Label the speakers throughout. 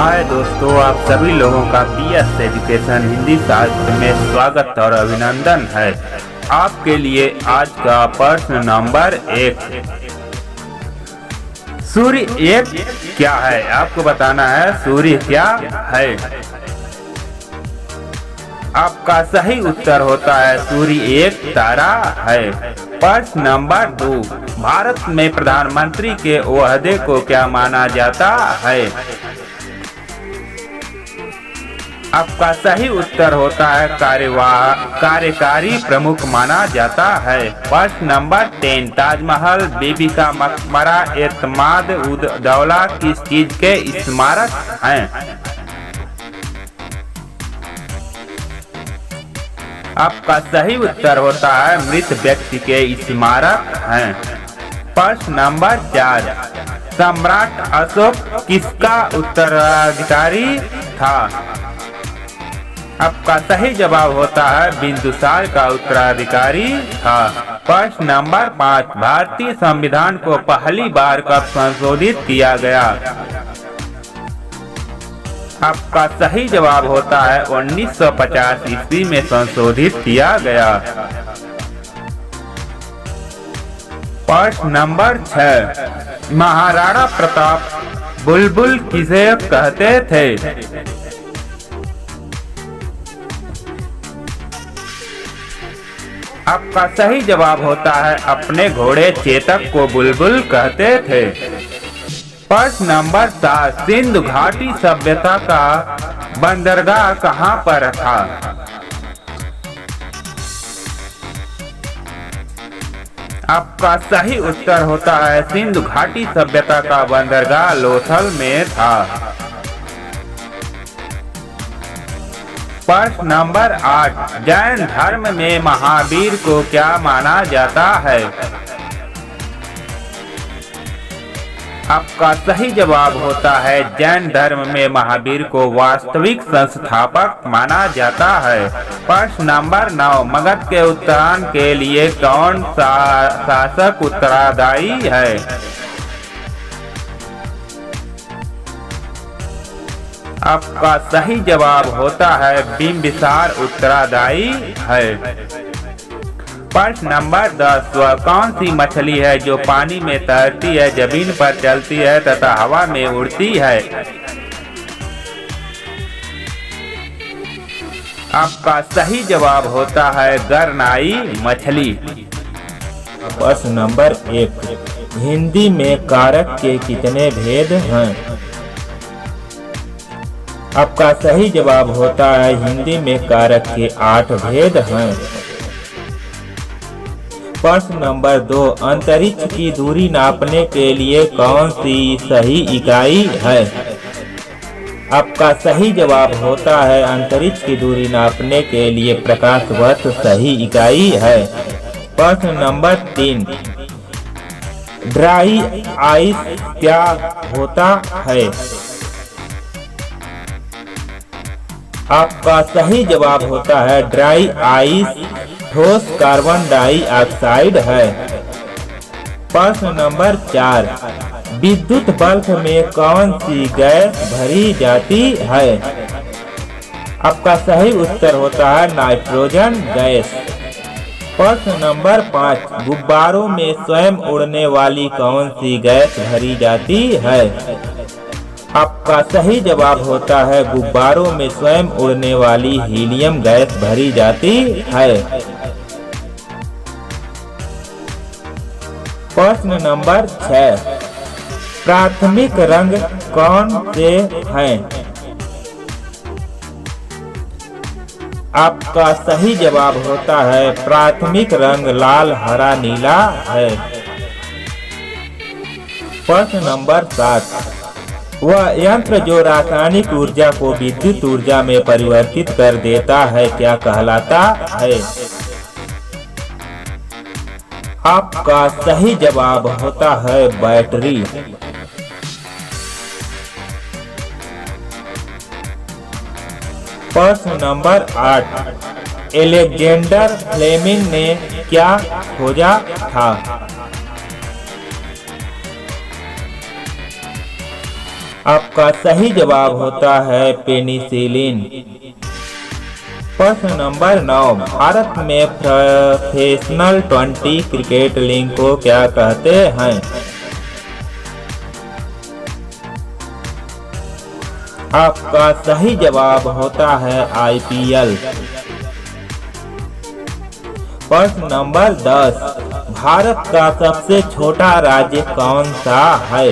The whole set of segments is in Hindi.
Speaker 1: हाय दोस्तों, आप सभी लोगों का पीएस एजुकेशन हिंदी साहित्य में स्वागत और अभिनंदन है। आपके लिए आज का प्रश्न नंबर 1। सूर्य एक क्या है? आपको बताना है सूर्य क्या है। आपका सही उत्तर होता है सूर्य एक तारा है। प्रश्न नंबर 2। भारत में प्रधानमंत्री के ओहदे को क्या माना जाता है? आपका सही उत्तर होता है कार्यकारी प्रमुख माना जाता है। प्रश्न नंबर 3। ताजमहल, बीबी का मकबरा, एतमाद उद दौला किस चीज के स्मारक हैं? आपका सही उत्तर होता है मृत व्यक्ति के स्मारक हैं। प्रश्न नंबर 4। सम्राट अशोक किसका उत्तराधिकारी था? आपका सही जवाब होता है बिंदुसार का उत्तराधिकारी था। प्रश्न नंबर 5। भारतीय संविधान को पहली बार कब संशोधित किया गया? आपका सही जवाब होता है 1950 ईस्वी में संशोधित किया गया। प्रश्न नंबर 6। महाराणा प्रताप बुलबुल किसे कहते थे? आपका सही जवाब होता है अपने घोड़े चेतक को बुलबुल कहते थे। प्रश्न नंबर 7। सिंधु घाटी सभ्यता का बंदरगाह कहाँ पर था? आपका सही उत्तर होता है सिंधु घाटी सभ्यता का बंदरगाह लोथल में था। प्रश्न नंबर 8। जैन धर्म में महावीर को क्या माना जाता है? आपका सही जवाब होता है जैन धर्म में महावीर को वास्तविक संस्थापक माना जाता है। प्रश्न नंबर 9। मगध के उत्थान के लिए कौन सा शासक उत्तरदायी है? आपका सही जवाब होता है बिंबिसार उत्तरदायी है। प्रश्न नंबर 10। वह कौन सी मछली है जो पानी में तैरती है, जमीन पर चलती है तथा हवा में उड़ती है? आपका सही जवाब होता है गरनाई मछली।
Speaker 2: प्रश्न नंबर 1। हिंदी में कारक के कितने भेद हैं? आपका सही जवाब होता है हिंदी में कारक के 8 भेद हैं। प्रश्न नंबर 2। अंतरिक्ष की दूरी नापने के लिए कौन सी सही इकाई है? आपका सही जवाब होता है अंतरिक्ष की दूरी नापने के लिए प्रकाश वर्ष सही इकाई है। प्रश्न नंबर 3। ड्राई आइस क्या होता है? आपका सही जवाब होता है ड्राई आइस ठोस कार्बन डाइऑक्साइड है। प्रश्न नंबर 4। विद्युत बल्ब में कौन सी गैस भरी जाती है? आपका सही उत्तर होता है नाइट्रोजन गैस। प्रश्न नंबर 5। गुब्बारों में स्वयं उड़ने वाली कौन सी गैस भरी जाती है? आपका सही जवाब होता है गुब्बारों में स्वयं उड़ने वाली हीलियम गैस भरी जाती है। प्रश्न नंबर 6। प्राथमिक रंग कौन से हैं? आपका सही जवाब होता है प्राथमिक रंग लाल, हरा, नीला है। प्रश्न नंबर 7। वह यंत्र जो रासायनिक ऊर्जा को विद्युत ऊर्जा में परिवर्तित कर देता है क्या कहलाता है? आपका सही जवाब होता है बैटरी। प्रश्न नंबर 8। एलेक्जेंडर फ्लेमिंग ने क्या खोजा था? आपका सही जवाब होता है पेनिसिलिन। प्रश्न नंबर 9, भारत में प्रोफेशनल 20 क्रिकेट लीग को क्या कहते हैं? आपका सही जवाब होता है IPL। प्रश्न नंबर 10, भारत का सबसे छोटा राज्य कौन सा है?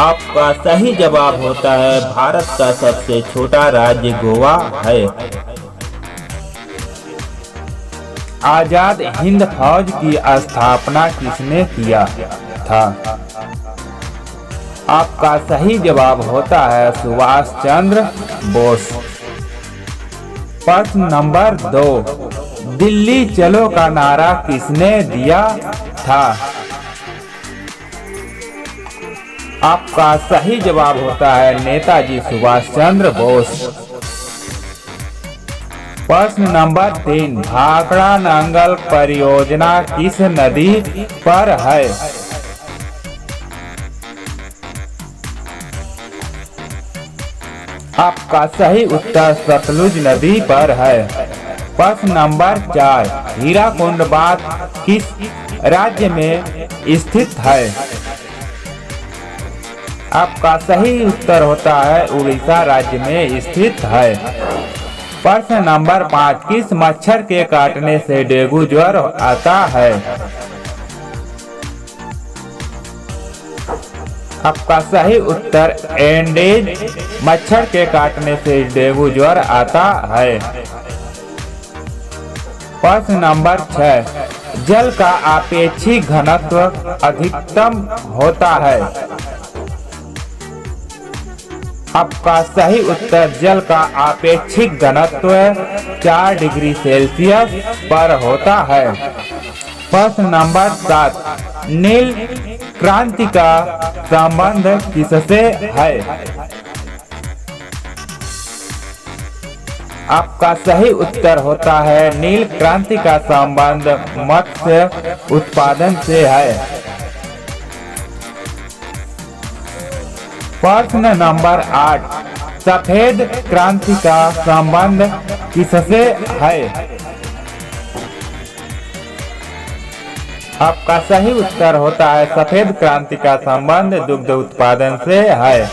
Speaker 2: आपका सही जवाब होता है भारत का सबसे छोटा राज्य गोवा है।
Speaker 1: आजाद हिंद फौज की स्थापना किसने किया था? आपका सही जवाब होता है सुभाष चंद्र बोस। प्रश्न नंबर 2, दिल्ली चलो का नारा किसने दिया था? आपका सही जवाब होता है नेताजी सुभाष चंद्र बोस। प्रश्न नंबर 3, भाखड़ा नांगल परियोजना किस नदी पर है? आपका सही उत्तर सतलुज नदी पर है। प्रश्न नंबर 4, हीराकुंड बांध किस राज्य में स्थित है? आपका सही उत्तर होता है उड़ीसा राज्य में स्थित है। प्रश्न नंबर 5, किस मच्छर के काटने से डेंगू ज्वर आता है? आपका सही उत्तर एंडेज मच्छर के काटने से डेंगू ज्वर आता है। प्रश्न नंबर 6, जल का आपेक्षिक घनत्व अधिकतम होता है? आपका सही उत्तर जल का आपेक्षिक घनत्व 4 डिग्री सेल्सियस पर होता है। प्रश्न नंबर 7, नील क्रांति का संबंध किससे है? आपका सही उत्तर होता है नील क्रांति का संबंध मत्स्य उत्पादन से है। प्रश्न नंबर 8, सफेद क्रांति का संबंध किससे है? आपका सही उत्तर होता है सफेद क्रांति का संबंध दुग्ध उत्पादन से है।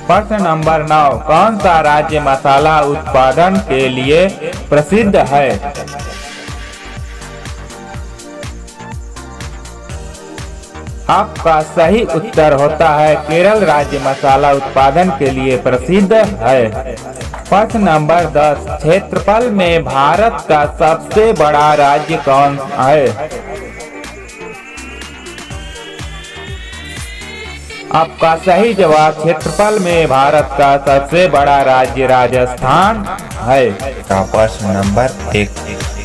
Speaker 1: प्रश्न नंबर 9, कौन सा राज्य मसाला उत्पादन के लिए प्रसिद्ध है? आपका सही उत्तर होता है केरल राज्य मसाला उत्पादन के लिए प्रसिद्ध है। प्रश्न नंबर 10, क्षेत्रफल में भारत का सबसे बड़ा राज्य कौन है? आपका सही जवाब क्षेत्रफल में भारत का सबसे बड़ा राज्य राजस्थान है।
Speaker 2: प्रश्न नंबर 1,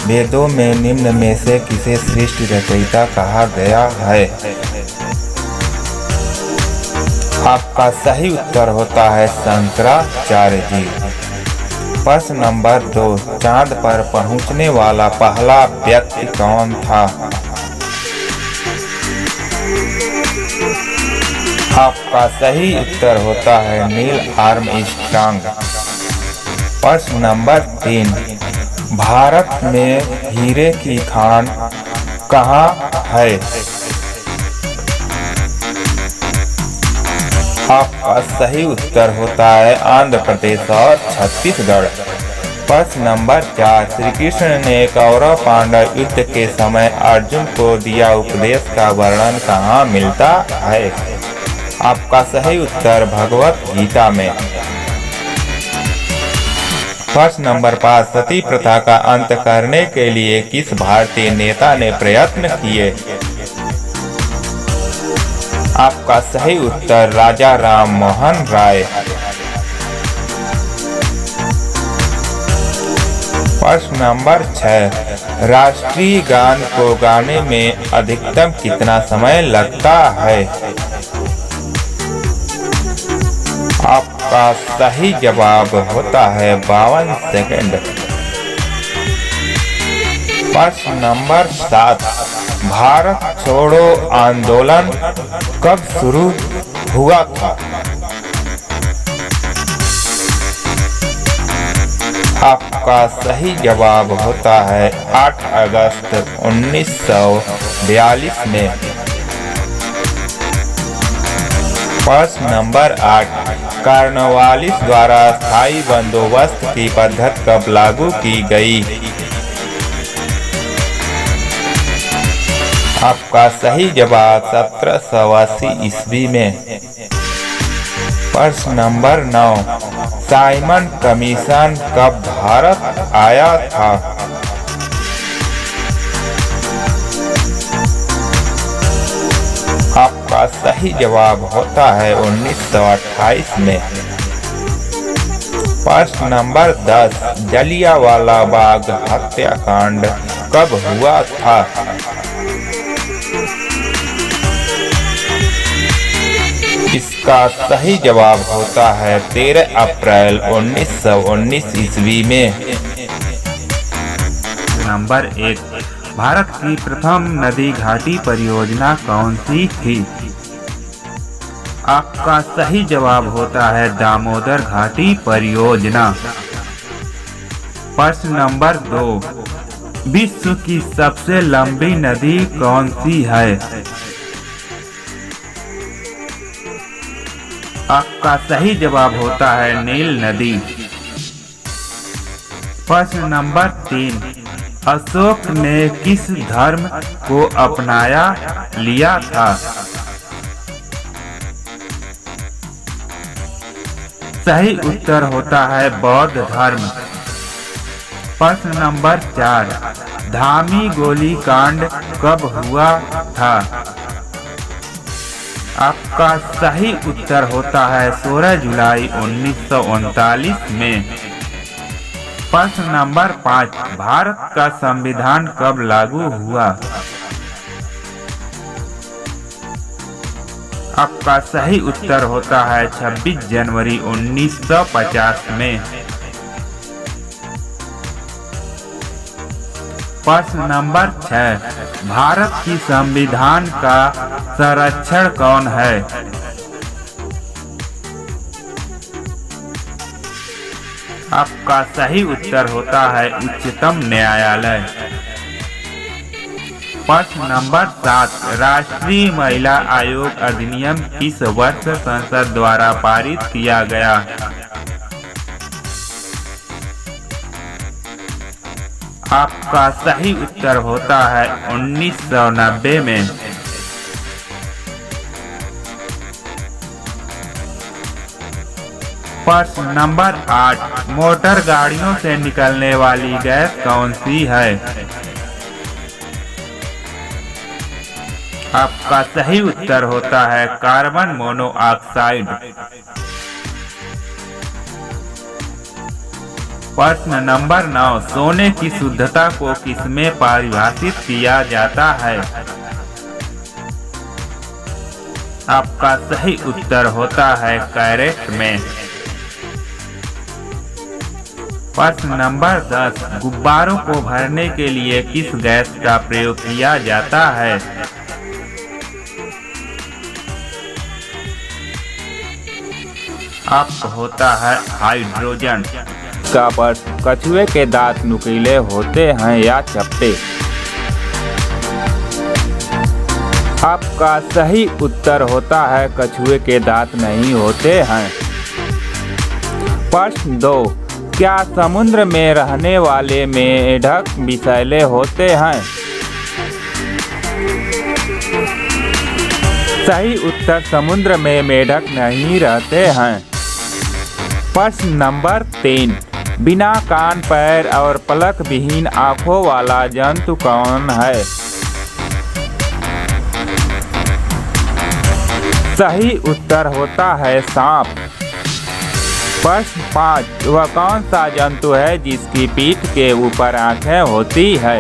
Speaker 2: वेदों में निम्न में से किसे श्रेष्ठ रचयिता कहा गया है? आपका सही उत्तर होता है शंकराचार्य जी। प्रश्न नंबर 2, चांद पर पहुंचने वाला पहला व्यक्ति कौन था? आपका सही उत्तर होता है नील आर्मस्ट्रांग। प्रश्न नंबर 3, भारत में हीरे की खान कहाँ है? आपका सही उत्तर होता है आंध्र प्रदेश और छत्तीसगढ़। प्रश्न नंबर 4, श्री कृष्ण ने कौरव पांडव युद्ध के समय अर्जुन को दिया उपदेश का वर्णन कहाँ मिलता है? आपका सही उत्तर भगवत गीता में। प्रश्न नंबर 5, सती प्रथा का अंत करने के लिए किस भारतीय नेता ने प्रयत्न किए? आपका सही उत्तर राजा राम मोहन राय। प्रश्न नंबर 6, राष्ट्रीय गान को गाने में अधिकतम कितना समय लगता है? आपका सही जवाब होता है 52 सेकंड। प्रश्न नंबर 7, भारत छोड़ो आंदोलन कब शुरू हुआ था? आपका सही जवाब होता है 8 अगस्त 1942 में। प्रश्न नंबर 8, कॉर्नवालिस द्वारा स्थायी बंदोबस्त की पद्धति कब लागू की गई? आपका सही जवाब 1780 ईस्वी में। प्रश्न नंबर 9, साइमन कमीशन कब भारत आया था? आपका सही जवाब होता है 1928 में। प्रश्न नंबर 10, जलियांवाला बाग हत्याकांड कब हुआ था? इसका सही जवाब होता है 13 अप्रैल 1919 ईस्वी में।
Speaker 1: नंबर 1, भारत की प्रथम नदी घाटी परियोजना कौन सी थी? आपका सही जवाब होता है दामोदर घाटी परियोजना। प्रश्न नंबर 2, विश्व की सबसे लंबी नदी कौन सी है? आपका सही जवाब होता है नील नदी। प्रश्न नंबर 3, अशोक ने किस धर्म को अपनाया लिया था? सही उत्तर होता है बौद्ध धर्म। प्रश्न नंबर 4, धामी गोलीकांड कब हुआ था? आपका सही उत्तर होता है 16 जुलाई 1939 में। प्रश्न नंबर 5, भारत का संविधान कब लागू हुआ? आपका सही उत्तर होता है 26 जनवरी 1950 में। प्रश्न नंबर 6, भारत की संविधान का संरक्षण कौन है? आपका सही उत्तर होता है उच्चतम न्यायालय। प्रश्न नंबर 7, राष्ट्रीय महिला आयोग अधिनियम किस वर्ष संसद द्वारा पारित किया गया? आपका सही उत्तर होता है 1990 में। प्रश्न नंबर 8, मोटर गाड़ियों से निकलने वाली गैस कौन सी है? आपका सही उत्तर होता है कार्बन मोनोऑक्साइड। प्रश्न नंबर 9, सोने की शुद्धता को किसमें परिभाषित किया जाता है? आपका सही उत्तर होता है कैरेट में। प्रश्न नंबर 10, गुब्बारों को भरने के लिए किस गैस का प्रयोग किया जाता है? आपका होता है हाइड्रोजन।
Speaker 2: का प्रश्न, कछुए के दांत नुकीले होते हैं या चपटे? आपका सही उत्तर होता है कछुए के दांत नहीं होते हैं। प्रश्न 2, क्या समुद्र में रहने वाले मेढक विषैले होते हैं? सही उत्तर समुद्र में मेढक नहीं रहते हैं। प्रश्न नंबर 3, बिना कान, पैर और पलक विहीन आँखों वाला जंतु कौन है? सही उत्तर होता है सांप। प्रश्न 5, वह कौन सा जंतु है जिसकी पीठ के ऊपर आँखें होती है?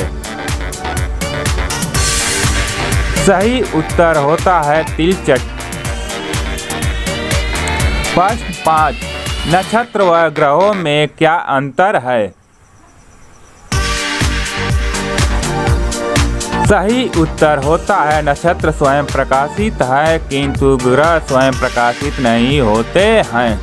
Speaker 2: सही उत्तर होता है तिलचट। प्रश्न 5, नक्षत्र व ग्रहों में क्या अंतर है?
Speaker 1: सही उत्तर होता है नक्षत्र स्वयं प्रकाशित है किंतु ग्रह स्वयं प्रकाशित नहीं होते हैं।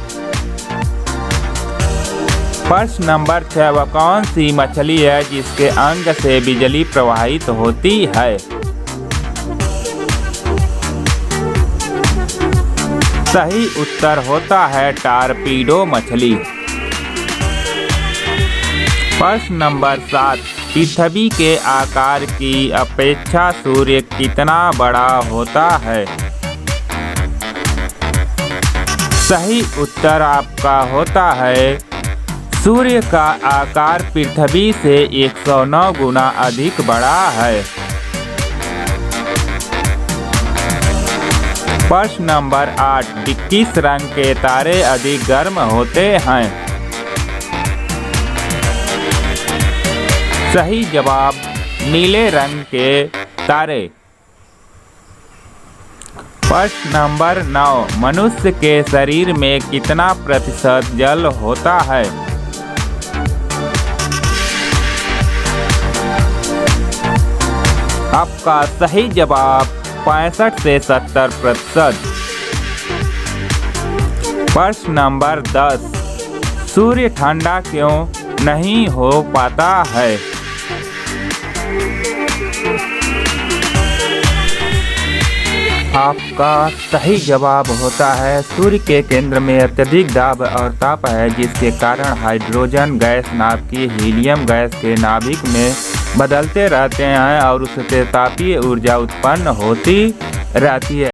Speaker 1: प्रश्न नंबर 6, वह कौन सी मछली है जिसके अंग से बिजली प्रवाहित होती है? सही उत्तर होता है टारपीडो मछली। प्रश्न नंबर 7, पृथ्वी के आकार की अपेक्षा सूर्य कितना बड़ा होता है? सही उत्तर आपका होता है सूर्य का आकार पृथ्वी से 109 गुना अधिक बड़ा है। प्रश्न नंबर 8, किस रंग के तारे अधिक गर्म होते हैं? सही जवाब नीले रंग के तारे। प्रश्न नंबर 9, मनुष्य के शरीर में कितना प्रतिशत जल होता है? आपका सही जवाब 65 से 70%। प्रश्न नंबर 10, सूर्य ठंडा क्यों नहीं हो पाता है? आपका सही जवाब होता है सूर्य के केंद्र में अत्यधिक दाब और ताप है, जिसके कारण हाइड्रोजन गैस नाभिक की हीलियम गैस के नाभिक में बदलते रहते हैं और उससे तापीय ऊर्जा उत्पन्न होती रहती है।